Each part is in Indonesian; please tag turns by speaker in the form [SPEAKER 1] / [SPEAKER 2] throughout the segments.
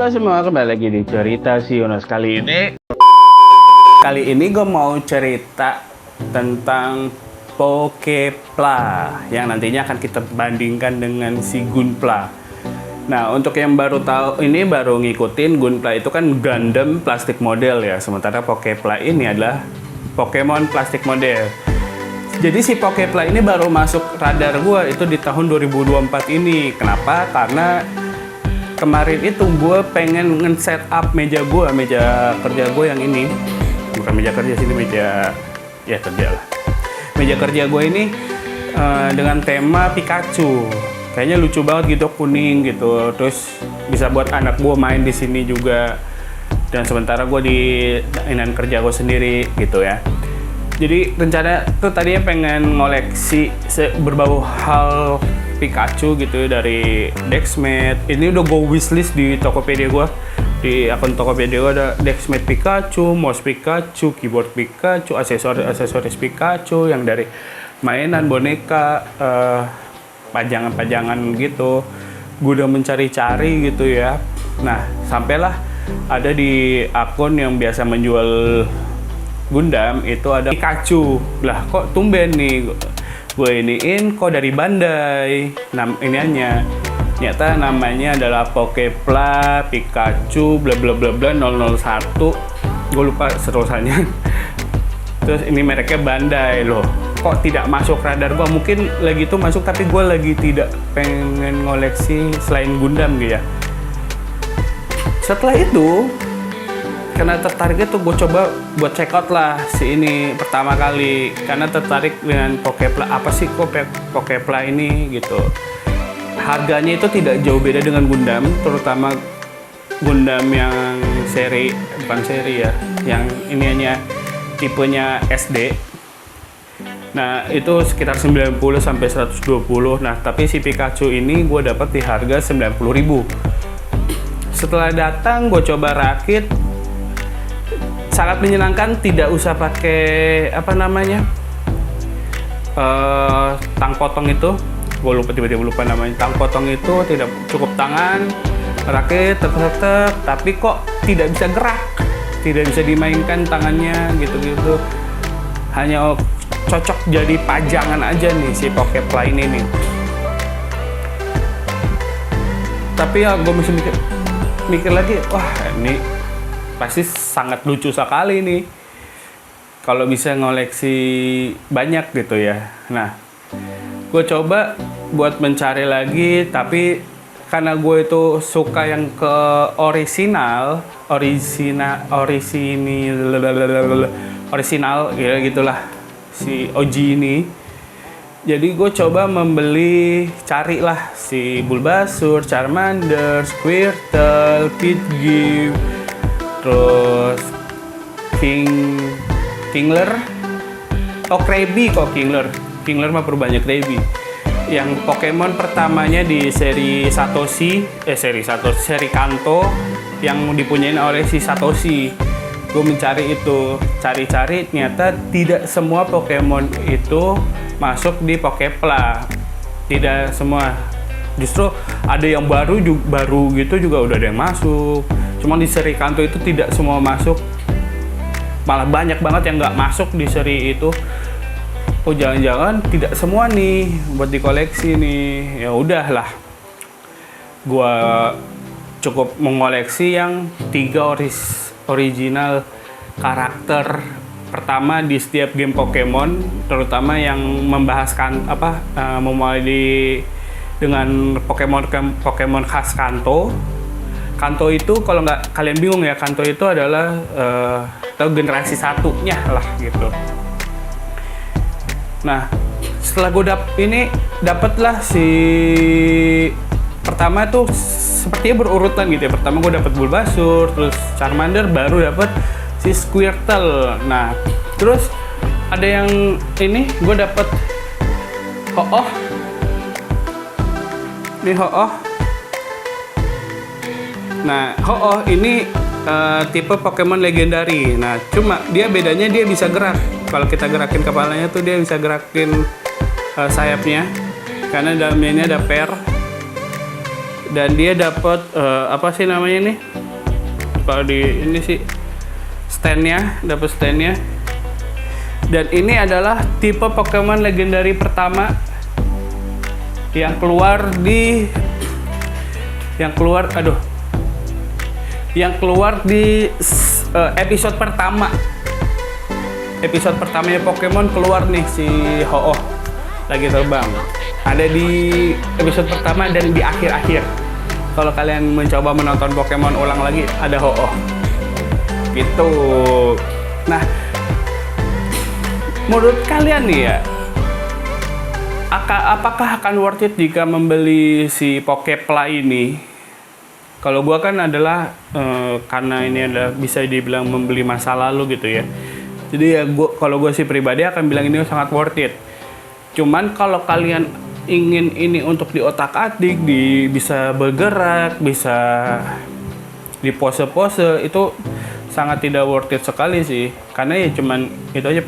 [SPEAKER 1] Halo semua, kembali lagi di cerita si Yunus kali ini. Kali ini gue mau cerita tentang Poképla yang nantinya akan kita bandingkan dengan si Gunpla. Nah, untuk yang baru tahu ini baru ngikutin, Gunpla itu kan Gundam plastik model ya, sementara Poképla ini adalah Pokemon plastik model. Jadi si Poképla ini baru masuk radar gue itu di tahun 2024 ini. Kenapa? Karena kemarin itu gue pengen nge-set up meja kerja gue yang ini. Bukan meja kerja sini, meja ya kerja lah. Meja kerja gue ini dengan tema Pikachu. Kayaknya lucu banget gitu, kuning gitu. Terus bisa buat anak gue main di sini juga. Dan sementara gue di inan kerja gue sendiri gitu ya. Jadi rencana tuh tadinya pengen ngoleksi berbau hal Pikachu gitu dari Dexmate. Ini udah gue wishlist di Tokopedia gue. Di akun Tokopedia gue ada Dexmate Pikachu, mouse Pikachu, keyboard Pikachu, aksesoris Pikachu yang dari mainan, boneka, pajangan-pajangan gitu. Gue udah mencari-cari gitu ya. Nah, sampailah ada di akun yang biasa menjual Gundam itu ada Pikachu. Lah kok tumben nih gue iniin kok dari Bandai iniannya. Ternyata namanya adalah Poképla Pikachu bla bla bla bla 001. Gue lupa serusannya. Terus ini mereknya Bandai loh. Kok tidak masuk radar gue? Mungkin lagi tuh masuk tapi gue lagi tidak pengen ngoleksi selain Gundam gitu ya. Setelah itu karena tertariknya tuh gue coba buat check out lah si ini pertama kali karena tertarik dengan Poképla. Apa sih kok Poképla ini gitu. Harganya itu tidak jauh beda dengan Gundam, terutama Gundam yang bukan seri ya, yang ininya tipenya SD. Nah itu sekitar 90 sampai 120. Nah tapi si Pikachu ini gue dapat di harga 90.000. Setelah datang gue coba rakit, sangat menyenangkan, tidak usah pakai tang potong itu. Gue tiba-tiba lupa namanya. Tang potong itu tidak cukup tangan, rakit tetap, tapi kok tidak bisa gerak, tidak bisa dimainkan tangannya gitu-gitu. Hanya cocok jadi pajangan aja nih si Poképla ini nih. Tapi ya gue masih mikir lagi, wah ini pasti sangat lucu sekali nih kalau bisa ngoleksi banyak gitu ya. Nah, gue coba buat mencari lagi, tapi karena gue itu suka yang ke orisinal ya gitulah si OG ini. Jadi gue coba carilah si Bulbasaur, Charmander, Squirtle, Pidgeot, terus Kingler, Kingler mah perbanyak Krabby. Yang Pokemon pertamanya di seri Kanto yang dipunyain oleh si Satoshi. Gue mencari itu, cari-cari, ternyata tidak semua Pokemon itu masuk di Poképla. Tidak semua. Justru ada yang baru gitu juga udah ada yang masuk. Cuma di seri Kanto itu tidak semua masuk. Malah banyak banget yang nggak masuk di seri itu. Oh jangan-jangan tidak semua nih buat dikoleksi nih. Ya udahlah. Gua cukup mengoleksi yang 3 original karakter pertama di setiap game Pokemon, terutama yang membahaskan memulai dengan Pokemon khas Kanto. Kanto itu kalau nggak kalian bingung ya, Kanto itu adalah generasi satunya lah gitu. Nah setelah gue dapatlah si pertama tuh sepertinya berurutan gitu ya. Pertama gue dapet Bulbasaur, terus Charmander, baru dapet si Squirtle. Nah terus ada yang ini gue dapet Ho-Oh. Ini Ho-Oh. Nah Ho-Oh ini tipe Pokemon legendary. Nah cuma bedanya dia bisa gerak. Kalau kita gerakin kepalanya tuh dia bisa gerakin sayapnya karena dalamnya ini ada pair. Dan dia dapat apa sih namanya ini? Kalau di ini sih standnya, dapat standnya. Dan ini adalah tipe Pokemon legendary pertama yang keluar di episode pertama. Episode pertamanya Pokemon keluar nih, si Ho-Oh lagi terbang. Ada di episode pertama dan di akhir-akhir. Kalau kalian mencoba menonton Pokemon ulang lagi, ada Ho-Oh. Gitu. Nah, menurut kalian nih ya, apakah akan worth it jika membeli si Poképla ini? Kalau gua kan adalah karena ini adalah bisa dibilang membeli masa lalu gitu ya. Jadi ya kalau gua sih pribadi akan bilang ini sangat worth it. Cuman kalau kalian ingin ini untuk di otak-atik, bisa bergerak, bisa di pose-pose, itu sangat tidak worth it sekali sih. Karena ya cuman itu aja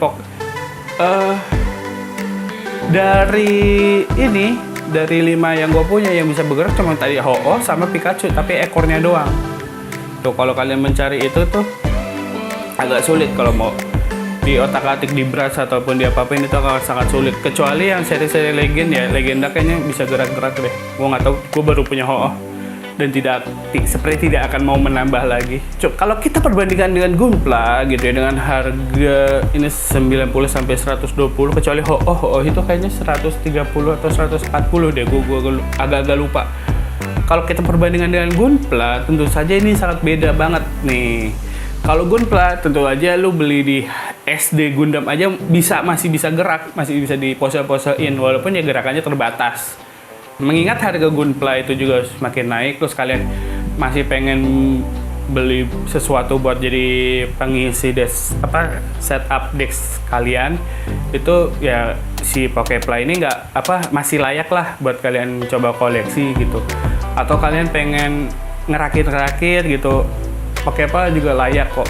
[SPEAKER 1] dari 5 yang gue punya yang bisa bergerak cuma tadi Ho-Oh sama Pikachu, tapi ekornya doang. Tuh kalau kalian mencari itu tuh agak sulit kalau mau di otak-atik, di brush ataupun di apa-apain, itu akan sangat sulit. Kecuali yang seri-seri legenda kayaknya bisa gerak-gerak deh. Gue nggak tahu, gue baru punya Ho-Oh dan seperti tidak akan mau menambah lagi. Kalau kita perbandingkan dengan Gunpla gitu ya, dengan harga ini 90 sampai 120, kecuali Ho-Oh itu kayaknya 130 atau 140 deh, gue agak-agak lupa. Kalau kita perbandingan dengan Gunpla, tentu saja ini sangat beda banget nih. Kalau Gunpla tentu aja lu beli di SD Gundam aja masih bisa gerak, masih bisa di pose-posein, walaupun ya gerakannya terbatas. Mengingat harga Gunpla itu juga semakin naik, terus kalian masih pengen beli sesuatu buat jadi pengisi setup desk kalian, itu ya si Poképla ini masih layak lah buat kalian coba koleksi gitu. Atau kalian pengen ngerakit gitu, Poképla juga layak kok.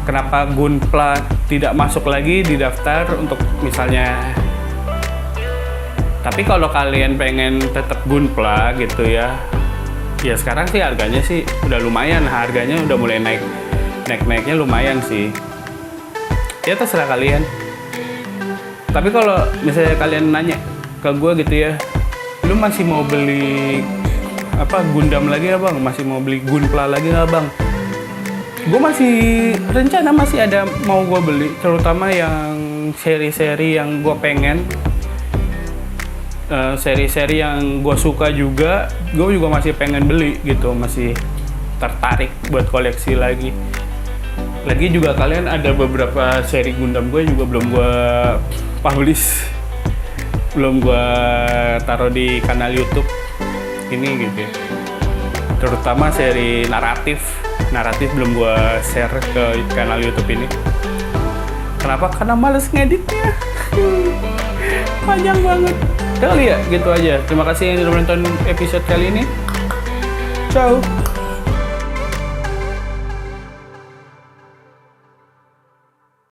[SPEAKER 1] Kenapa Gunpla tidak masuk lagi di daftar untuk misalnya? Tapi kalau kalian pengen tetap Gunpla gitu ya sekarang sih harganya sih udah lumayan, harganya udah mulai naiknya lumayan sih. Ya terserah kalian. Tapi kalau misalnya kalian nanya ke gue gitu ya, lu masih mau beli Gundam lagi ya bang? Masih mau beli Gunpla lagi nggak bang? Gue masih ada mau gue beli, terutama yang seri-seri yang gue pengen. Seri-seri yang gue suka juga, gue juga masih pengen beli gitu, masih tertarik buat koleksi lagi. Juga kalian ada beberapa seri Gundam gue juga belum gue publish, belum gue taruh di kanal YouTube ini gitu ya. Terutama seri naratif belum gue share ke kanal YouTube ini. Kenapa? Karena males ngeditnya. Panjang banget. Kali ya, gitu aja. Terima kasih yang sudah menonton episode kali ini. Ciao.